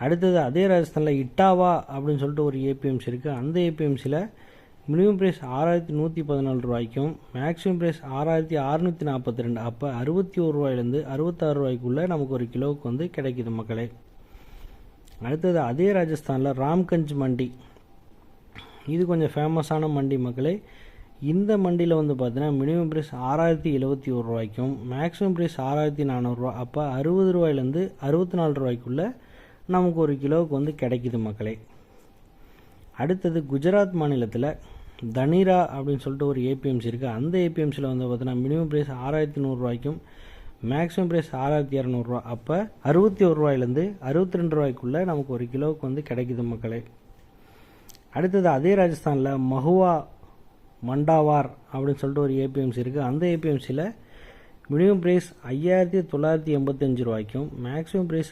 அடுத்தது அதே ராஜஸ்தானில் இட்டாவா அப்படின்னு சொல்லிட்டு ஒரு ஏபிஎம்சி இருக்குது. அந்த ஏபிஎம்சியில் மினிமம் ப்ரைஸ் 6114 ரூபாய்க்கும் மேக்ஸிமம் ப்ரைஸ் 6642. அப்போ 61 ரூபாயிலேருந்து 66 ரூபாய்க்குள்ளே நமக்கு ஒரு கிலோவுக்கு வந்து கிடைக்குது மக்களே. அடுத்தது அதே ராஜஸ்தானில் ராம்கஞ்ச் மண்டி, இது கொஞ்சம் ஃபேமஸான மண்டி மக்களே. இந்த மண்டியில் வந்து பார்த்தீங்கன்னா மினிமம் ப்ரைஸ் 6071 ரூபாய்க்கும் மேக்ஸிமம் ப்ரைஸ் 6400 ரூபா. அப்போ 60 ரூபாயிலேருந்து 64 ரூபாய்க்குள்ளே நமக்கு ஒரு கிலோவுக்கு வந்து கிடைக்குது மக்களே. அடுத்தது குஜராத் மாநிலத்தில் தனிரா அப்படின்னு சொல்லிட்டு ஒரு ஏபிஎம்சி இருக்குது. அந்த ஏபிஎம்சியில் வந்து பார்த்தீங்கன்னா மினிமம் ப்ரைஸ் 6100 ரூபாய்க்கும் மேக்ஸிமம் ப்ரைஸ் 6200 ரூபா. அப்போ 61 ரூபாயிலேருந்து 62 ரூபாய்க்குள்ளே நமக்கு ஒரு கிலோவுக்கு வந்து கிடைக்குது மக்களே. அடுத்தது அதே ராஜஸ்தானில் மஹுவா மண்டாவார் அப்படின்னு சொல்லிட்டு ஒரு ஏபிஎம்சி இருக்குது. அந்த ஏபிஎம்சியில் மினிமம் ப்ரைஸ் 5985 ரூபாய்க்கும் மேக்ஸிமம் ப்ரைஸ்